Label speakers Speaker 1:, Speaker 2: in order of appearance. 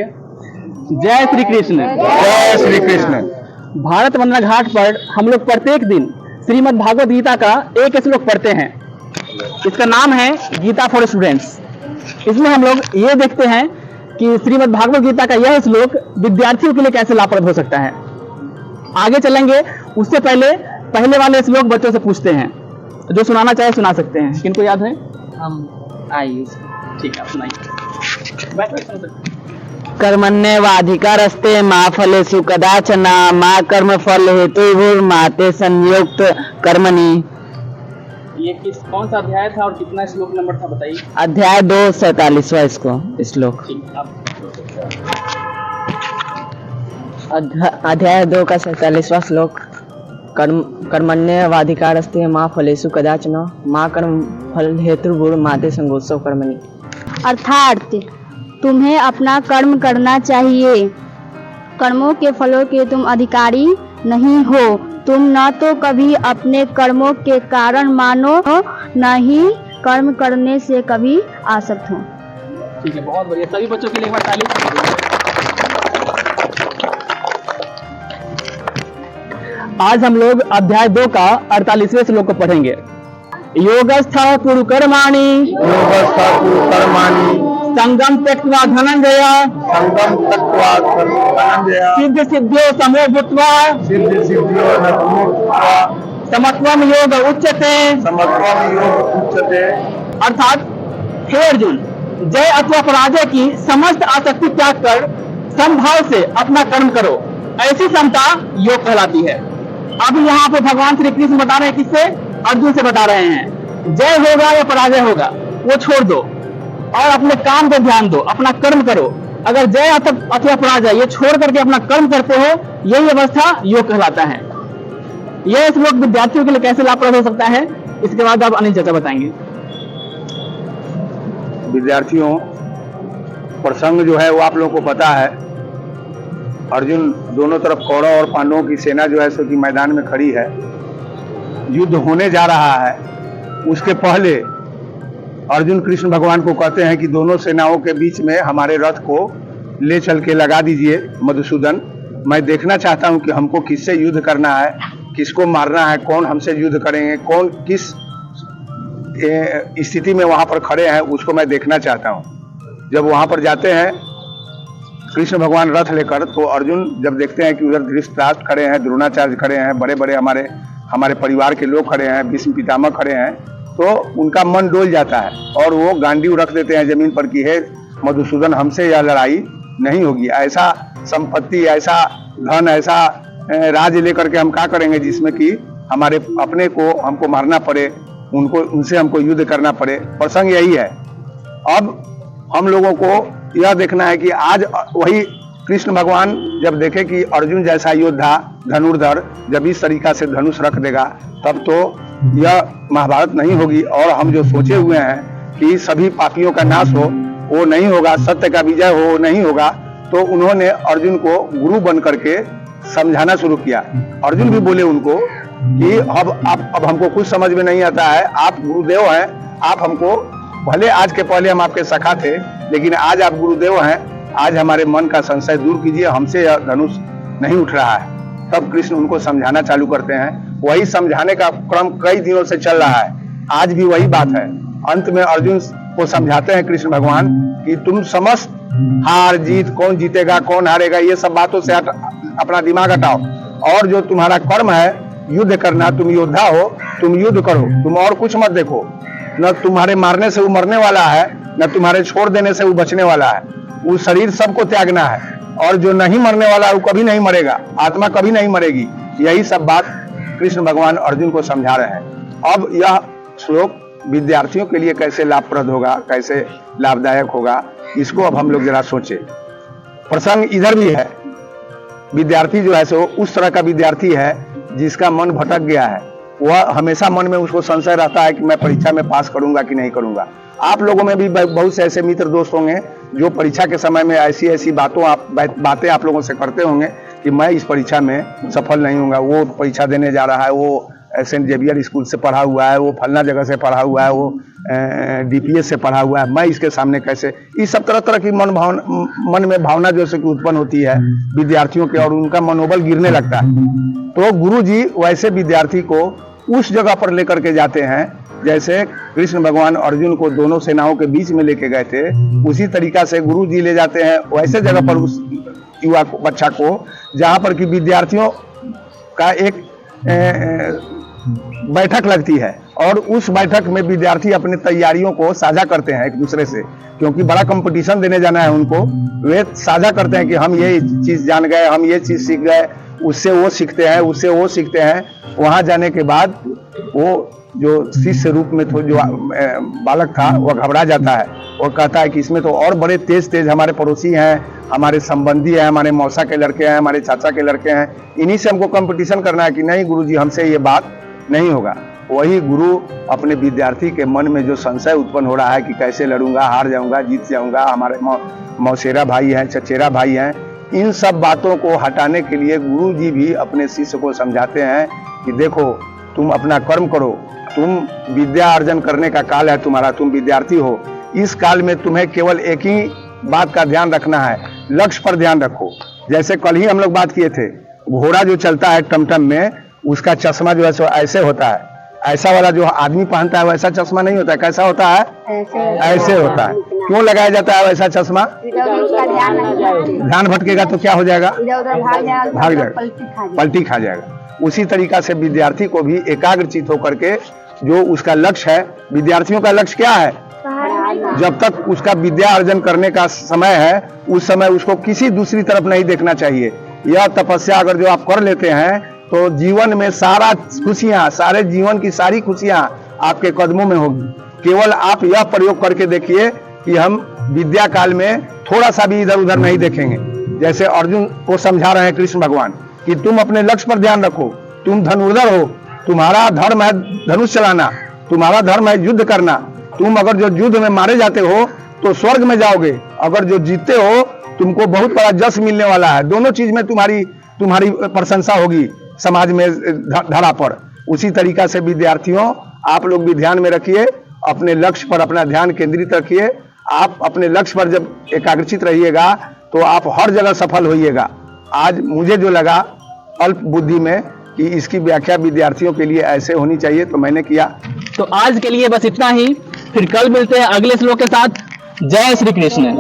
Speaker 1: जय श्री कृष्ण।
Speaker 2: जय श्री कृष्ण।
Speaker 1: भारत वंदना घाट पर हम लोग प्रत्येक दिन श्रीमद् भागवत गीता का एक श्लोक पढ़ते हैं। इसका नाम है गीता फॉर स्टूडेंट्स। इसमें हम लोग ये देखते हैं कि श्रीमद् भागवत गीता का यह श्लोक विद्यार्थियों के लिए कैसे लाभप्रद हो सकता है। आगे चलेंगे, उससे पहले वाले श्लोक बच्चों से पूछते हैं। जो सुनाना चाहे सुना सकते हैं। किनको याद है?
Speaker 3: हम आइए।
Speaker 1: ठीक है, सुनाइए।
Speaker 3: कर्मण्येवाधिकारस्ते मा फलेषु कदाचन मा कर्म फल हेतुर्माते संयुक्त कर्मणि।
Speaker 1: ये कौन सा अध्याय था और कितना श्लोक नंबर था बताइए।
Speaker 3: अध्याय 2:47 इसको श्लोक। अध्याय 2 का 47वां श्लोक। कर्मण्येवाधिकारस्ते मा फलेषु कदाचन मा कर्म फल हेतुर्माते संगोत्सव कर्मणि।
Speaker 4: अर्थात तुम्हें अपना कर्म करना चाहिए, कर्मों के फलों के तुम अधिकारी नहीं हो। तुम न तो कभी अपने कर्मों के कारण मानो, न ही कर्म करने से कभी आसक्त हो।
Speaker 1: ठीक है, बहुत बढ़िया। सभी बच्चों के लिए एक बार ताली। आज हम लोग अध्याय 2 का 48वें श्लोक को पढ़ेंगे। योगस्थ कुरु कर्माणि संगम त्यक्त्वा धनंजय सिद्ध सिद्ध्यो समो भूत्वा समत्वम योग उच्यते। अर्थात हे अर्जुन, जय अथवा पराजय की समस्त आसक्ति त्याग कर समभाव से अपना कर्म करो, ऐसी क्षमता योग कहलाती है। अब यहाँ पे भगवान श्री कृष्ण बता रहे हैं, किससे? अर्जुन से बता रहे हैं। जय होगा या पराजय होगा वो छोड़ दो और अपने काम पे ध्यान दो, अपना कर्म करो। अगर जय अथवा पराजय ये छोड़ करके अपना कर्म करते हो, यही अवस्था योग कहलाता है। यह श्लोक विद्यार्थियों के लिए कैसे लाभप्रद हो सकता है, इसके बाद आप अनिल चाचा बताएंगे।
Speaker 2: विद्यार्थियों, प्रसंग जो है वो आप लोगों को पता है। अर्जुन दोनों तरफ कौरव और पांडवों की सेना जो है सो की मैदान में खड़ी है, युद्ध होने जा रहा है। उसके पहले अर्जुन कृष्ण भगवान को कहते हैं कि दोनों सेनाओं के बीच में हमारे रथ को ले चल के लगा दीजिए मधुसूदन। मैं देखना चाहता हूं कि हमको किससे युद्ध करना है, किसको मारना है, कौन हमसे युद्ध करेंगे, कौन किस स्थिति में वहां पर खड़े हैं, उसको मैं देखना चाहता हूं। जब वहां पर जाते हैं कृष्ण भगवान रथ लेकर, तो अर्जुन जब देखते हैं कि उधर धृतराष्ट्र खड़े हैं, द्रोणाचार्य खड़े हैं, बड़े बड़े हमारे परिवार के लोग खड़े हैं, भीष्म पितामह खड़े हैं, तो उनका मन डोल जाता है और वो गांडीव रख देते हैं जमीन पर कि हे मधुसूदन, हमसे यह लड़ाई नहीं होगी। ऐसा संपत्ति, ऐसा धन, ऐसा राज लेकर के हम क्या करेंगे जिसमें कि हमारे अपने को हमको मारना पड़े, उनसे हमको युद्ध करना पड़े। प्रसंग यही है। अब हम लोगों को यह देखना है कि आज वही कृष्ण भगवान जब देखे कि अर्जुन जैसा योद्धा धनुर्धर जब इस तरीका से धनुष रख देगा, तब तो यह महाभारत नहीं होगी। और हम जो सोचे हुए हैं कि सभी पापियों का नाश हो, वो नहीं होगा, सत्य का विजय हो, वो नहीं होगा। तो उन्होंने अर्जुन को गुरु बन करके समझाना शुरू किया। अर्जुन भी बोले उनको कि अब हमको कुछ समझ में नहीं आता है, आप गुरुदेव हैं, आप हमको भले आज के पहले हम आपके सखा थे, लेकिन आज आप गुरुदेव हैं, आज हमारे मन का संशय दूर कीजिए, हमसे यह धनुष नहीं उठ रहा है। तब कृष्ण उनको समझाना चालू करते हैं। वही समझाने का क्रम कई दिनों से चल रहा है, आज भी वही बात है। अंत में अर्जुन को समझाते हैं कृष्ण भगवान कि तुम समस्त हार जीत, कौन जीतेगा कौन हारेगा, ये सब बातों से अपना दिमाग हटाओ, और जो तुम्हारा कर्म है युद्ध करना, तुम योद्धा हो, तुम युद्ध करो, तुम और कुछ मत देखो। न तुम्हारे मारने से वो मरने वाला है, न तुम्हारे छोड़ देने से वो बचने वाला है। वो शरीर सबको त्यागना है, और जो नहीं मरने वाला है वो कभी नहीं मरेगा, आत्मा कभी नहीं मरेगी। यही सब बात कृष्ण भगवान अर्जुन को समझा रहे हैं। अब यह श्लोक विद्यार्थियों के लिए कैसे लाभप्रद होगा, कैसे लाभदायक होगा, इसको अब हम लोग जरा सोचे। प्रसंग इधर भी है। विद्यार्थी जो है सो उस तरह का विद्यार्थी है जिसका मन भटक गया है। वह हमेशा मन में उसको संशय रहता है कि मैं परीक्षा में पास करूंगा कि नहीं करूंगा। आप लोगों में भी बहुत से ऐसे मित्र दोस्त होंगे जो परीक्षा के समय में ऐसी ऐसी बातें आप लोगों से करते होंगे कि मैं इस परीक्षा में सफल नहीं होऊंगा, वो परीक्षा देने जा रहा है, वो सेंट जेवियर स्कूल से पढ़ा हुआ है, वो फलना जगह से पढ़ा हुआ है, वो DPS से पढ़ा हुआ है, मैं इसके सामने कैसे, इस सब तरह तरह की मन में भावना जो है कि उत्पन्न होती है विद्यार्थियों के, और उनका मनोबल गिरने लगता है। तो गुरु जी वैसे विद्यार्थी को उस जगह पर लेकर के जाते हैं जैसे कृष्ण भगवान अर्जुन को दोनों सेनाओं के बीच में लेके गए थे, उसी तरीका से गुरु जी ले जाते हैं वैसे जगह पर उस युवा बच्चा को जहां पर कि विद्यार्थियों का एक बैठक लगती है, और उस बैठक में विद्यार्थी अपने तैयारियों को साझा करते हैं एक दूसरे से, क्योंकि बड़ा कंपटीशन देने जाना है उनको। वे साझा करते हैं कि हम ये चीज जान गए, हम ये चीज सीख गए, उससे वो सीखते हैं, उससे वो सीखते हैं। वहां जाने के बाद वो जो शिष्य रूप में जो बालक था वो घबरा जाता है और कहता है कि इसमें तो और बड़े तेज तेज हमारे पड़ोसी हैं, हमारे संबंधी हैं, हमारे मौसा के लड़के हैं, हमारे चाचा के लड़के हैं, इन्हीं से हमको कंपटीशन करना है कि नहीं गुरुजी हमसे ये बात नहीं होगा। वही गुरु अपने विद्यार्थी के मन में जो संशय उत्पन्न हो रहा है कि कैसे लड़ूंगा, हार जाऊंगा, जीत जाऊंगा, हमारे मौसेरा भाई हैं, चचेरा भाई हैं, इन सब बातों को हटाने के लिए गुरु जी भी अपने शिष्य को समझाते हैं कि देखो तुम अपना कर्म करो, तुम विद्या अर्जन करने का काल है तुम्हारा, तुम विद्यार्थी हो, इस काल में तुम्हें केवल एक ही बात का ध्यान रखना है, लक्ष्य पर ध्यान रखो। जैसे कल ही हम लोग बात किए थे, घोड़ा जो चलता है टमटम में, उसका चश्मा जो है सो ऐसे होता है, ऐसा वाला जो आदमी पहनता है वैसा चश्मा नहीं होता है। कैसा होता है? ऐसे होता है। क्यों लगाया जाता है वैसा चश्मा? ध्यान भटकेगा तो क्या हो जाएगा? भाग जाएगा, पलटी खा जाएगा। उसी तरीका से विद्यार्थी को भी एकाग्रचित होकर के जो उसका लक्ष्य है, विद्यार्थियों का लक्ष्य क्या है? जब तक उसका विद्या अर्जन करने का समय है उस समय उसको किसी दूसरी तरफ नहीं देखना चाहिए। यह तपस्या अगर जो आप कर लेते हैं तो जीवन में सारा खुशियां, सारे जीवन की सारी खुशियां आपके कदमों में होगी। केवल आप यह प्रयोग करके देखिए कि हम विद्या काल में थोड़ा सा भी इधर उधर नहीं देखेंगे। जैसे अर्जुन को समझा रहे हैं कृष्ण भगवान कि तुम अपने लक्ष्य पर ध्यान रखो, तुम धनुर्धर हो, तुम्हारा धर्म है धनुष चलाना, तुम्हारा धर्म है युद्ध करना। तुम अगर जो युद्ध में मारे जाते हो तो स्वर्ग में जाओगे, अगर जो जीतते हो तुमको बहुत बड़ा जश मिलने वाला है। दोनों चीज में तुम्हारी प्रशंसा होगी समाज में धरा पर। उसी तरीका से विद्यार्थियों आप लोग भी ध्यान में रखिए, अपने लक्ष्य पर अपना ध्यान केंद्रित रखिए। आप अपने लक्ष्य पर जब एकाग्रचित रहिएगा तो आप हर जगह सफल होइएगा। आज मुझे जो लगा अल्प बुद्धि में कि इसकी व्याख्या विद्यार्थियों के लिए ऐसे होनी चाहिए तो मैंने किया।
Speaker 1: तो आज के लिए बस इतना ही, फिर कल मिलते हैं अगले श्लोक के साथ। जय श्री कृष्ण।